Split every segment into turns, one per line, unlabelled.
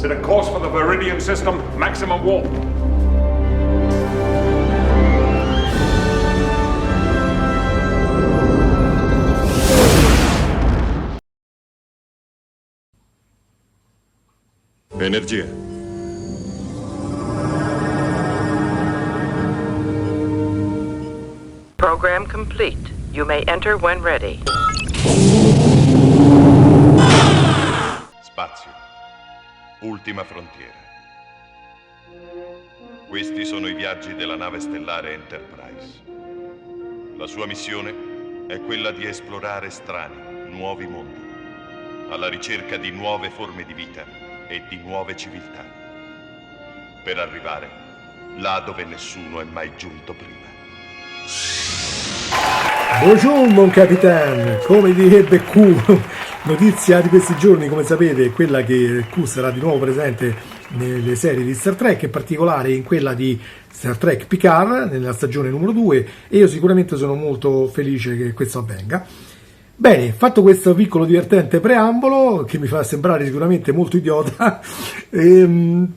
Set a course for the Viridian system, maximum warp.
Energia.
Program complete. You may enter when ready.
Spazio. Ultima frontiera. Questi sono i viaggi della nave stellare Enterprise. La sua missione è quella di esplorare strani, nuovi mondi, alla ricerca di nuove forme di vita e di nuove civiltà, per arrivare là dove nessuno è mai giunto prima.
Bonjour mon capitaine, come direbbe Q. Notizia di questi giorni, come sapete, è quella che Q sarà di nuovo presente nelle serie di Star Trek, in particolare in quella di Star Trek Picard, nella stagione numero 2, e io sicuramente sono molto felice che questo avvenga. Bene, fatto questo piccolo divertente preambolo, che mi fa sembrare sicuramente molto idiota,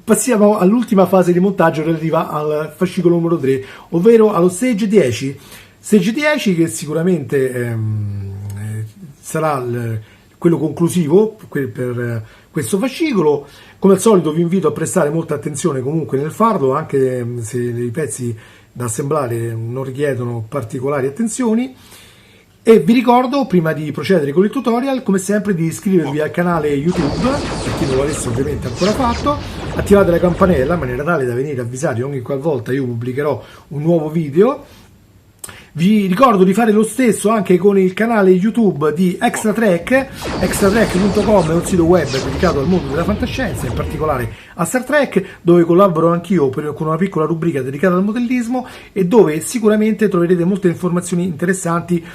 passiamo all'ultima fase di montaggio relativa al fascicolo numero 3, ovvero allo Stage 10. Stage 10 che sicuramente sarà quello conclusivo per questo fascicolo. Come al solito vi invito a prestare molta attenzione comunque nel farlo, anche se i pezzi da assemblare non richiedono particolari attenzioni. E vi ricordo, prima di procedere con il tutorial, come sempre di iscrivervi al canale YouTube, per chi non lo avesse ovviamente ancora fatto, attivate la campanella in maniera tale da venire avvisati ogni qualvolta io pubblicherò un nuovo video. Vi ricordo di fare lo stesso anche con il canale YouTube di Extra Trek. Extratrek.com è un sito web dedicato al mondo della fantascienza, in particolare a Star Trek, dove collaboro anch'io con una piccola rubrica dedicata al modellismo e dove sicuramente troverete molte informazioni interessanti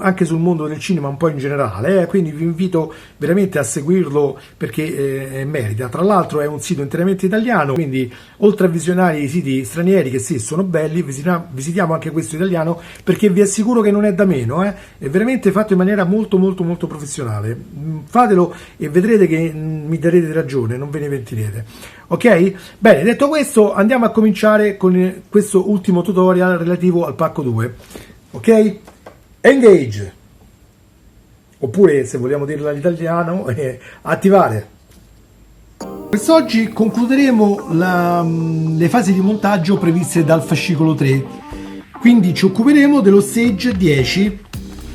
anche sul mondo del cinema un po' in generale, quindi vi invito veramente a seguirlo perché merita. Tra l'altro è un sito interamente italiano, quindi oltre a visionare i siti stranieri che sì, sono belli, visitiamo anche questo italiano, perché vi assicuro che non è da meno, è veramente fatto in maniera molto molto molto professionale. Fatelo e vedrete che mi darete ragione, non ve ne pentirete. Ok? Bene, detto questo, andiamo a cominciare con questo ultimo tutorial relativo al pacco 2. Ok? Engage! Oppure, se vogliamo dirla all'italiano, attivare. Quest'oggi concluderemo le fasi di montaggio previste dal fascicolo 3. Quindi ci occuperemo dello Stage 10,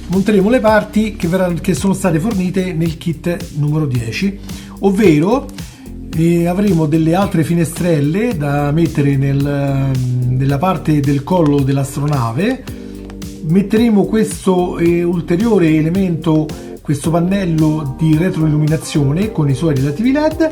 monteremo le parti che sono state fornite nel kit numero 10, ovvero avremo delle altre finestrelle da mettere nella parte del collo dell'astronave, metteremo questo ulteriore elemento, questo pannello di retroilluminazione con i suoi relativi LED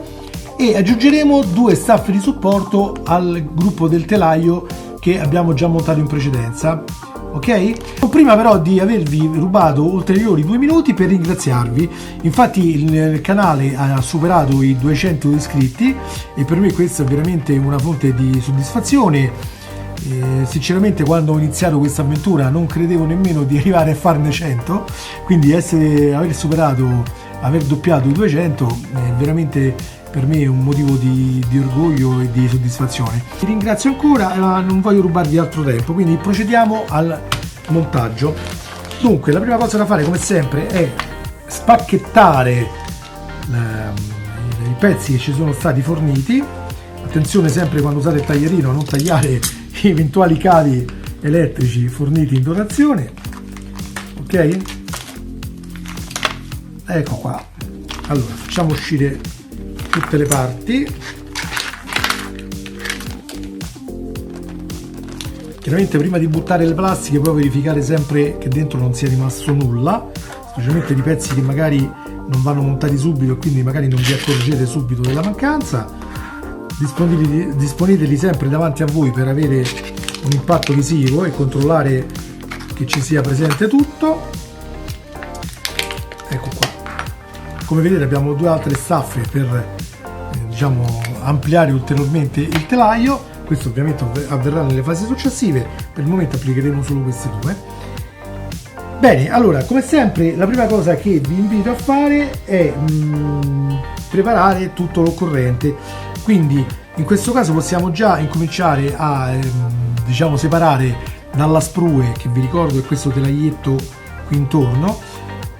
e aggiungeremo due staffe di supporto al gruppo del telaio che abbiamo già montato in precedenza. Ok? Prima però di avervi rubato ulteriori 2 minuti per ringraziarvi, infatti il canale ha superato i 200 iscritti e per me questa è veramente una fonte di soddisfazione. Sinceramente quando ho iniziato questa avventura non credevo nemmeno di arrivare a farne 100, quindi aver doppiato i 200 è veramente per me un motivo di orgoglio e di soddisfazione. Vi ringrazio ancora, non voglio rubarvi altro tempo, quindi procediamo al montaggio. Dunque, la prima cosa da fare, come sempre, è spacchettare i pezzi che ci sono stati forniti. Attenzione sempre quando usate il taglierino a non tagliare eventuali cavi elettrici forniti in dotazione. Ok? Ecco qua. Allora, facciamo uscire tutte le parti. Chiaramente prima di buttare le plastiche poi verificare sempre che dentro non sia rimasto nulla, specialmente di pezzi che magari non vanno montati subito e quindi magari non vi accorgete subito della mancanza. Disponeteli sempre davanti a voi per avere un impatto visivo e controllare che ci sia presente tutto. Ecco qua. Come vedete abbiamo due altre staffe per ampliare ulteriormente il telaio. Questo ovviamente avverrà nelle fasi successive, per il momento applicheremo solo queste due. Bene, allora come sempre la prima cosa che vi invito a fare è preparare tutto l'occorrente. Quindi in questo caso possiamo già incominciare a diciamo separare dalla sprue, che vi ricordo è questo telaglietto qui intorno,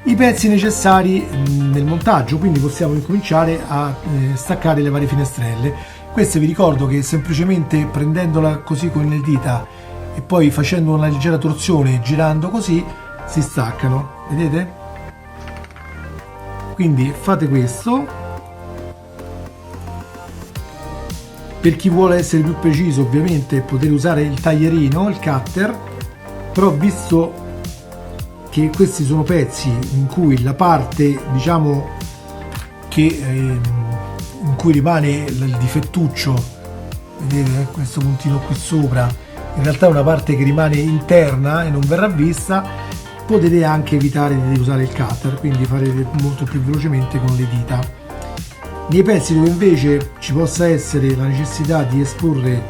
i pezzi necessari nel montaggio. Quindi possiamo incominciare a staccare le varie finestrelle. Queste vi ricordo che semplicemente prendendola così con le dita e poi facendo una leggera torsione, girando così, si staccano, vedete? Quindi fate questo. Per chi vuole essere più preciso, ovviamente potete usare il taglierino, il cutter, però visto che questi sono pezzi in cui la parte, diciamo, che in cui rimane il difettuccio, vedete questo puntino qui sopra, in realtà è una parte che rimane interna e non verrà vista, potete anche evitare di usare il cutter, quindi farete molto più velocemente con le dita. Nei pezzi dove invece ci possa essere la necessità di esporre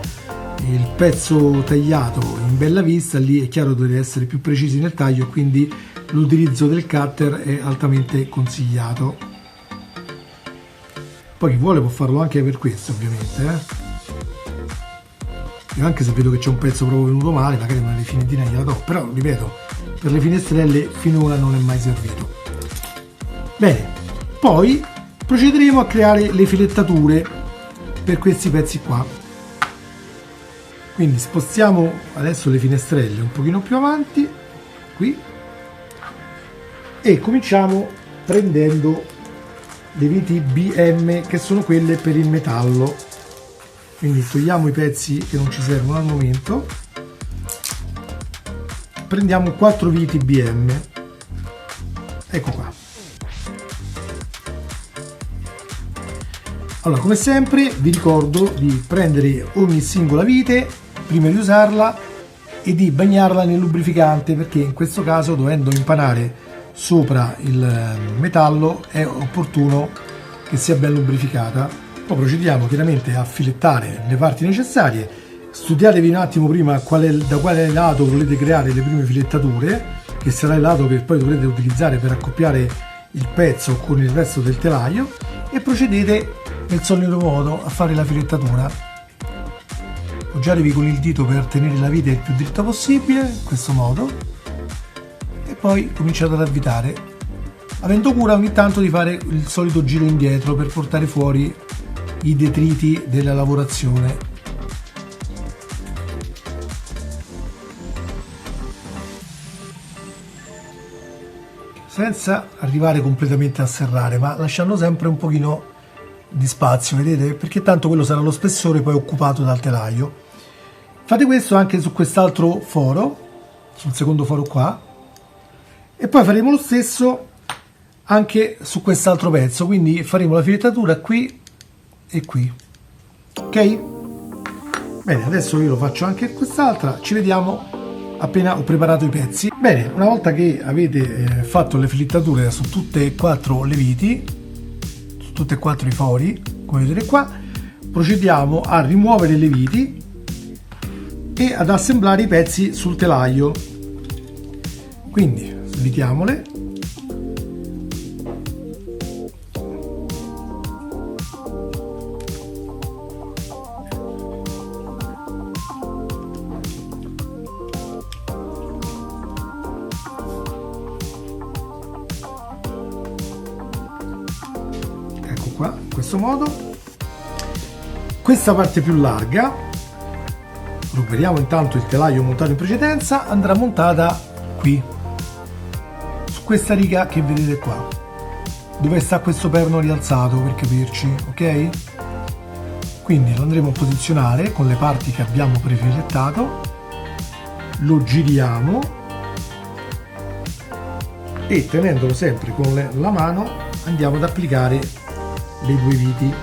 il pezzo tagliato in bella vista, lì è chiaro dovete essere più precisi nel taglio e quindi l'utilizzo del cutter è altamente consigliato. Poi chi vuole può farlo anche per questo, ovviamente, e anche se vedo che c'è un pezzo proprio venuto male, magari una rifinitina gliela do, però ripeto, per le finestrelle finora non è mai servito. Bene, poi procederemo a creare le filettature per questi pezzi qua. Quindi spostiamo adesso le finestrelle un pochino più avanti qui e cominciamo prendendo le viti BM, che sono quelle per il metallo. Quindi togliamo i pezzi che non ci servono al momento, prendiamo 4 viti BM, ecco qua. Allora, come sempre vi ricordo di prendere ogni singola vite prima di usarla e di bagnarla nel lubrificante, perché in questo caso, dovendo impanare sopra il metallo, è opportuno che sia ben lubrificata. Poi procediamo chiaramente a filettare le parti necessarie. Studiatevi un attimo prima da quale lato volete creare le prime filettature, che sarà il lato che poi dovrete utilizzare per accoppiare il pezzo con il resto del telaio, e procedete nel solito modo a fare la filettatura. Appoggiatevi con il dito per tenere la vite il più dritta possibile, in questo modo, e poi cominciate ad avvitare, avendo cura ogni tanto di fare il solito giro indietro per portare fuori i detriti della lavorazione. Senza arrivare completamente a serrare, ma lasciando sempre un pochino di spazio, vedete? Perché tanto quello sarà lo spessore poi occupato dal telaio. Fate questo anche su quest'altro foro, sul secondo foro qua, e poi faremo lo stesso anche su quest'altro pezzo, quindi faremo la filettatura qui e qui, ok? Bene, adesso io lo faccio anche quest'altra, ci vediamo appena ho preparato i pezzi. Bene, una volta che avete fatto le filettature su tutte e 4 le viti, su tutti e 4 i fori, come vedete qua, procediamo a rimuovere le viti e ad assemblare i pezzi sul telaio. Quindi slitiamole, ecco qua, in questo modo. Questa parte più larga, recuperiamo intanto il telaio montato in precedenza, andrà montata qui, su questa riga che vedete qua, dove sta questo perno rialzato, per capirci, ok? Quindi lo andremo a posizionare con le parti che abbiamo prefilettato, lo giriamo e tenendolo sempre con la mano andiamo ad applicare le due viti.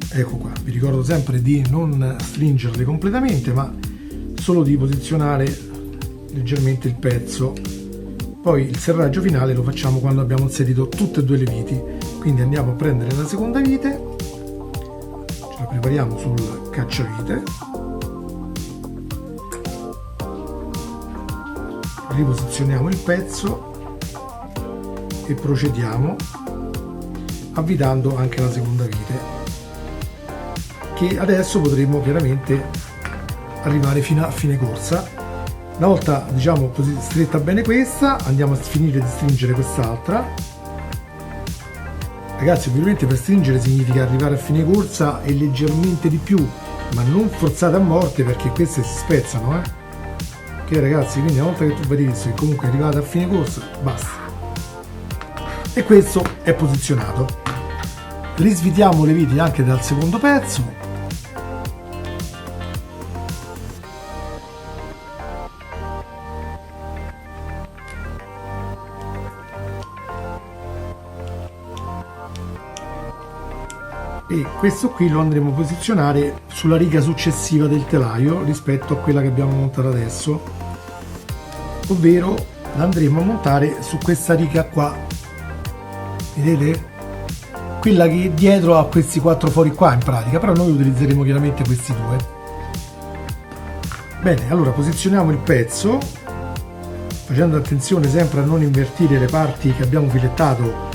Ecco qua, vi ricordo sempre di non stringerle completamente, ma solo di posizionare leggermente il pezzo. Poi il serraggio finale lo facciamo quando abbiamo inserito tutte e due le viti. Quindi andiamo a prendere la seconda vite, ce la prepariamo sul cacciavite riposizioniamo il pezzo e procediamo avvitando anche la seconda vite, che adesso potremo chiaramente arrivare fino a fine corsa. Una volta, diciamo così, stretta bene questa, andiamo a finire di stringere quest'altra. Ragazzi, ovviamente per stringere significa arrivare a fine corsa e leggermente di più, ma non forzate a morte, perché queste si spezzano, ok ragazzi? Quindi una volta che tu avete visto che comunque è arrivata a fine corsa, basta. E questo è posizionato. Risvitiamo le viti anche dal secondo pezzo. E questo qui lo andremo a posizionare sulla riga successiva del telaio rispetto a quella che abbiamo montato adesso, ovvero l'andremo a montare su questa riga qua, vedete? Quella che dietro ha questi 4 fori qua in pratica, però noi utilizzeremo chiaramente questi 2. Bene, allora posizioniamo il pezzo facendo attenzione sempre a non invertire le parti che abbiamo filettato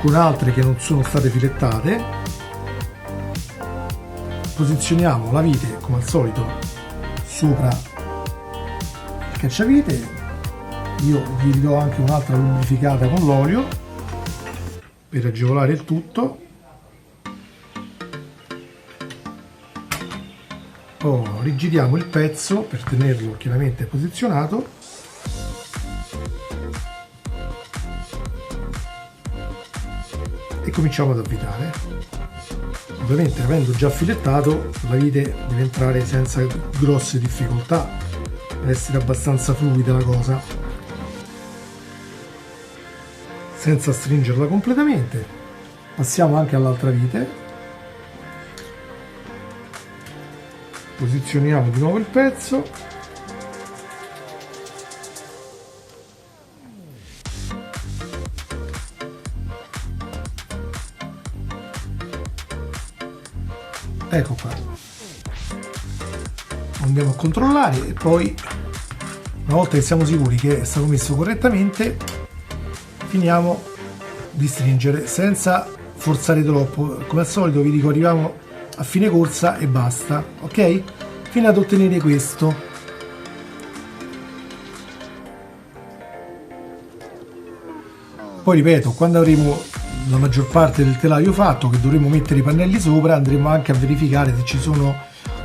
con altre che non sono state filettate. Posizioniamo la vite come al solito sopra il cacciavite. Io gli ridò anche un'altra lubrificata con l'olio per agevolare il tutto. Rigidiamo il pezzo per tenerlo chiaramente posizionato. E cominciamo ad avvitare. Ovviamente, avendo già filettato, la vite deve entrare senza grosse difficoltà, deve essere abbastanza fluida la cosa, senza stringerla completamente. Passiamo anche all'altra vite, posizioniamo di nuovo il pezzo. Ecco qua, andiamo a controllare e poi, una volta che siamo sicuri che è stato messo correttamente, finiamo di stringere senza forzare troppo. Come al solito vi dico, arriviamo a fine corsa e basta, ok? Fino ad ottenere questo. Poi ripeto, quando avremo la maggior parte del telaio fatto, che dovremo mettere i pannelli sopra, andremo anche a verificare se ci sono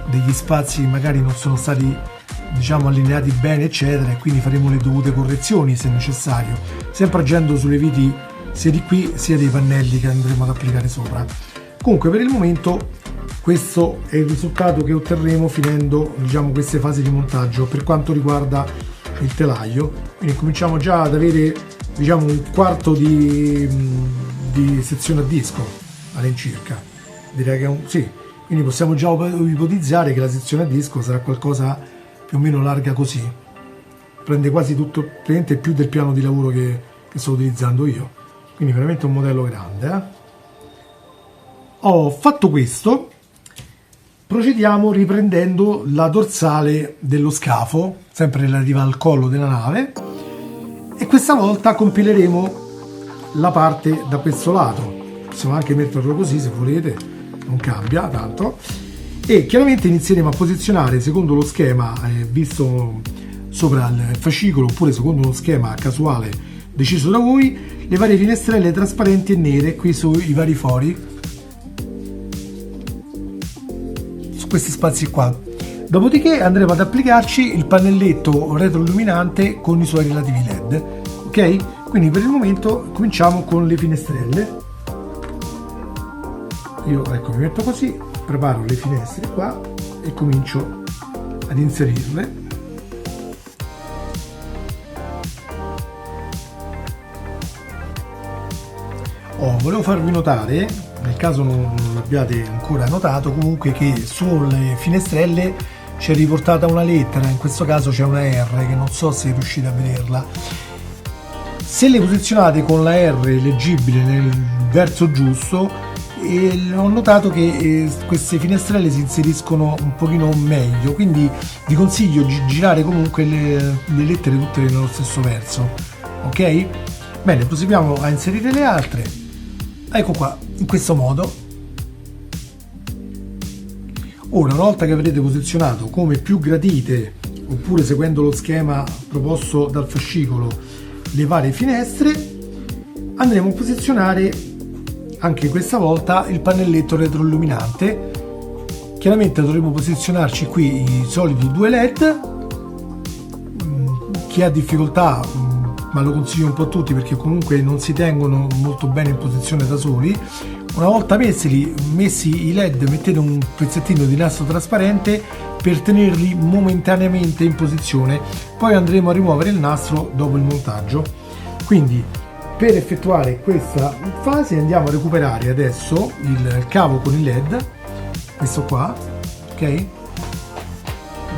degli spazi che magari non sono stati, diciamo, allineati bene, eccetera, e quindi faremo le dovute correzioni se necessario, sempre agendo sulle viti sia di qui sia dei pannelli che andremo ad applicare sopra. Comunque per il momento questo è il risultato che otterremo finendo, diciamo, queste fasi di montaggio per quanto riguarda il telaio. Quindi cominciamo già ad avere, diciamo, un quarto di sezione a disco all'incirca, direi che sì, quindi possiamo già ipotizzare che la sezione a disco sarà qualcosa più o meno larga così, prende quasi tutto, praticamente più del piano di lavoro che sto utilizzando io, quindi veramente un modello grande. Ho fatto questo, procediamo riprendendo la dorsale dello scafo, sempre relativa al collo della nave, e questa volta compileremo la parte da questo lato. Possiamo anche metterlo così se volete, non cambia tanto, e chiaramente inizieremo a posizionare secondo lo schema visto sopra il fascicolo, oppure secondo uno schema casuale deciso da voi, le varie finestrelle trasparenti e nere qui sui vari fori, su questi spazi qua. Dopodiché andremo ad applicarci il pannelletto retroilluminante con i suoi relativi LED, ok? Quindi per il momento cominciamo con le finestrelle. Io, ecco, mi metto così, preparo le finestre qua e comincio ad inserirle. Volevo farvi notare, nel caso non l'abbiate ancora notato, comunque, che sulle finestrelle c'è riportata una lettera, in questo caso c'è una R, che non so se riuscite a vederla. Se le posizionate con la R leggibile nel verso giusto, e ho notato che queste finestrelle si inseriscono un pochino meglio, quindi vi consiglio di girare comunque le lettere tutte nello stesso verso. Ok? Bene, proseguiamo a inserire le altre. Ecco qua, in questo modo. Ora, una volta che avrete posizionato come più gradite, oppure seguendo lo schema proposto dal fascicolo, le varie finestre, andremo a posizionare anche questa volta il pannelletto retroilluminante. Chiaramente dovremo posizionarci qui i soliti 2 LED. Chi ha difficoltà, ma lo consiglio un po' a tutti perché comunque non si tengono molto bene in posizione da soli, una volta messi i LED, mettete un pezzettino di nastro trasparente per tenerli momentaneamente in posizione, poi andremo a rimuovere il nastro dopo il montaggio. Quindi per effettuare questa fase andiamo a recuperare adesso il cavo con il LED, questo qua, ok?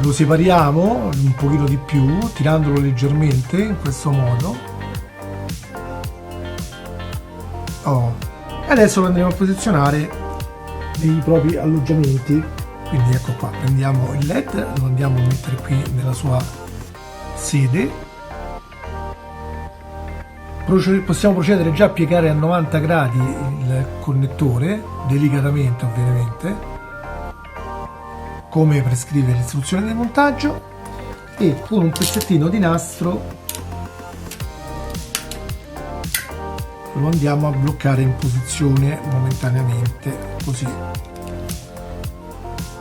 Lo separiamo un pochino di più tirandolo leggermente in questo modo. Adesso lo andremo a posizionare nei propri alloggiamenti. Quindi ecco qua, prendiamo il LED, lo andiamo a mettere qui nella sua sede. Possiamo procedere già a piegare a 90 gradi il connettore, delicatamente ovviamente, come prescrive l'istruzione di montaggio, e con un pezzettino di nastro lo andiamo a bloccare in posizione momentaneamente,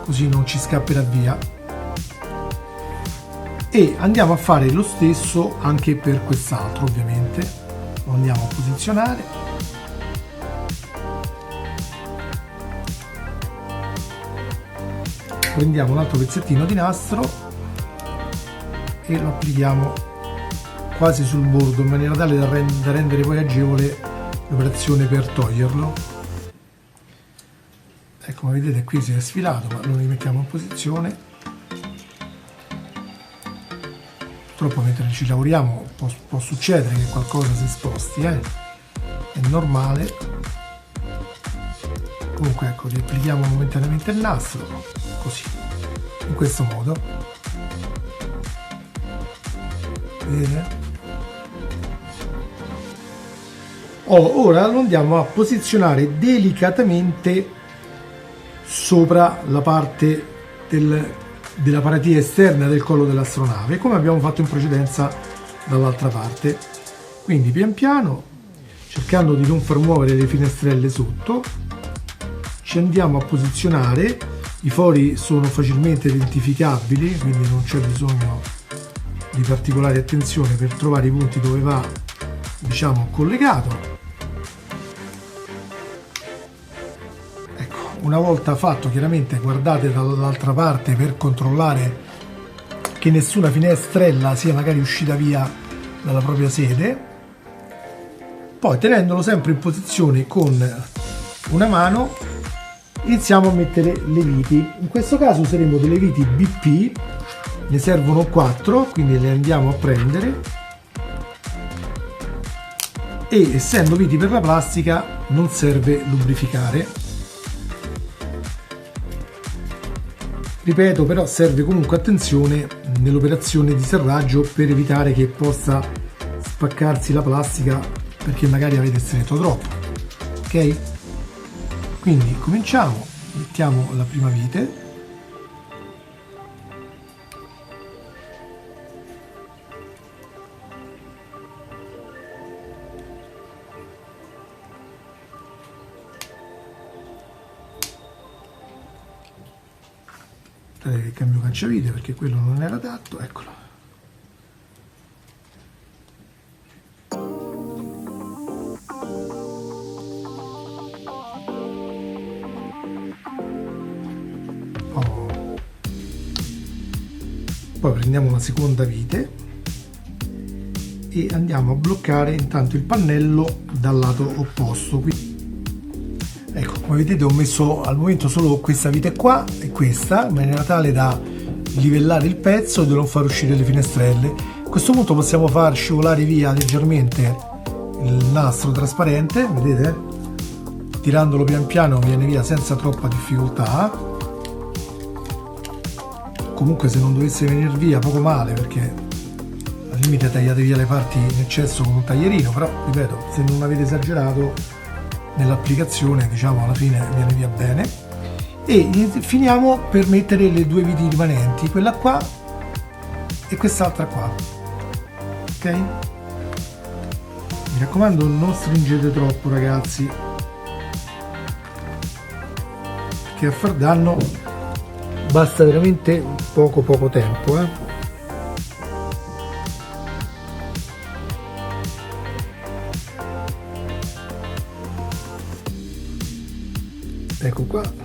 così non ci scapperà via. E andiamo a fare lo stesso anche per quest'altro, ovviamente lo andiamo a posizionare. Prendiamo un altro pezzettino di nastro e lo applichiamo quasi sul bordo in maniera tale da rendere poi agevole l'operazione per toglierlo. Ecco, come vedete qui si è sfilato, ma lo rimettiamo in posizione. Purtroppo mentre ci lavoriamo può succedere che qualcosa si sposti, è normale. Comunque ecco, riapplichiamo momentaneamente il nastro, così, in questo modo. Vedete? Ora lo andiamo a posizionare delicatamente sopra la parte della paratia esterna del collo dell'astronave, come abbiamo fatto in precedenza dall'altra parte. Quindi pian piano, cercando di non far muovere le finestrelle sotto, ci andiamo a posizionare. I fori sono facilmente identificabili, quindi non c'è bisogno di particolare attenzione per trovare i punti dove va, diciamo, collegato. Ecco, una volta fatto, chiaramente guardate dall'altra parte per controllare che nessuna finestrella sia magari uscita via dalla propria sede. Poi, tenendolo sempre in posizione con una mano, iniziamo a mettere le viti. In questo caso useremo delle viti BP, ne servono 4, quindi le andiamo a prendere, e essendo viti per la plastica non serve lubrificare. Ripeto, però serve comunque attenzione nell'operazione di serraggio per evitare che possa spaccarsi la plastica perché magari avete stretto troppo. Ok? Quindi cominciamo, mettiamo la prima vite. Che cambio cacciavite perché quello non era adatto, eccolo. Poi prendiamo una seconda vite e andiamo a bloccare intanto il pannello dal lato opposto. Ecco, come vedete ho messo al momento solo questa vite qua e questa, in maniera tale da livellare il pezzo e da non far uscire le finestrelle. A questo punto possiamo far scivolare via leggermente il nastro trasparente, vedete? tirandolo pian piano viene via senza troppa difficoltà. Comunque se non dovesse venire via poco male, perché al limite tagliate via le parti in eccesso con un taglierino, però ripeto, se non avete esagerato nell'applicazione, diciamo, alla fine viene via bene. E finiamo per mettere le due viti rimanenti, quella qua e quest'altra qua, ok? Mi raccomando, non stringete troppo, ragazzi, perché a far danno basta veramente poco tempo, Ecco qua.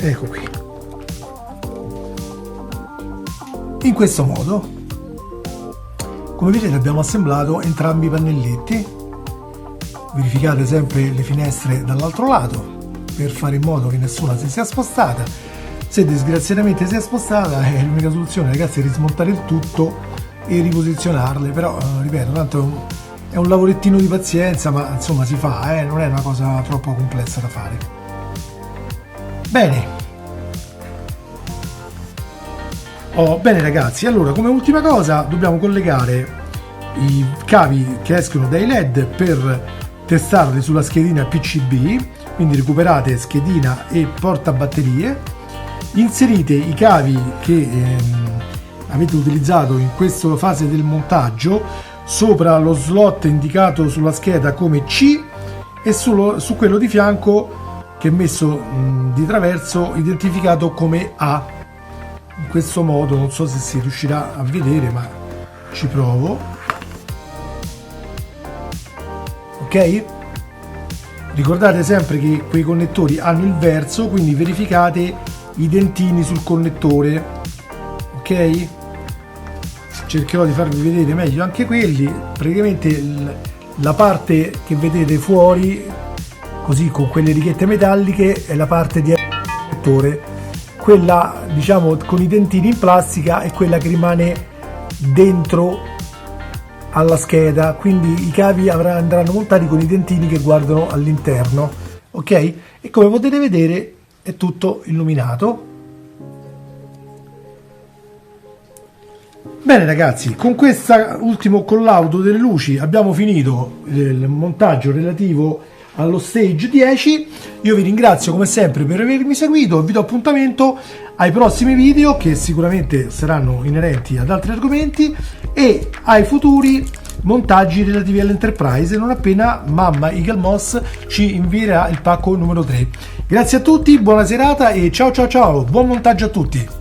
Ecco qui, in questo modo, come vedete, abbiamo assemblato entrambi i pannelletti. Verificate sempre le finestre dall'altro lato per fare in modo che nessuna si sia spostata. Se disgraziatamente si è spostata, l'unica soluzione, ragazzi, è rismontare il tutto e riposizionarle, però ripeto, tanto è un lavorettino di pazienza, ma insomma si fa, non è una cosa troppo complessa da fare. Bene. Bene ragazzi, allora come ultima cosa dobbiamo collegare i cavi che escono dai LED per testarli sulla schedina PCB, quindi recuperate schedina e portabatterie, inserite i cavi che avete utilizzato in questa fase del montaggio sopra lo slot indicato sulla scheda come C e su quello di fianco che è messo di traverso identificato come A. In questo modo, non so se si riuscirà a vedere, ma ci provo. Ok? Ricordate sempre che quei connettori hanno il verso, quindi verificate i dentini sul connettore. Ok? Cercherò di farvi vedere meglio anche quelli. Praticamente la parte che vedete fuori, così con quelle righette metalliche, è la parte di connettore. Quella, diciamo, con i dentini in plastica è quella che rimane dentro alla scheda, quindi i cavi andranno montati con i dentini che guardano all'interno, ok? E come potete vedere è tutto illuminato. Bene ragazzi, con questo ultimo collaudo delle luci abbiamo finito il montaggio relativo allo stage 10. Io vi ringrazio come sempre per avermi seguito e vi do appuntamento ai prossimi video che sicuramente saranno inerenti ad altri argomenti e ai futuri montaggi relativi all'Enterprise non appena mamma Eagle Moss ci invierà il pacco numero 3. Grazie a tutti, buona serata e ciao ciao ciao, buon montaggio a tutti.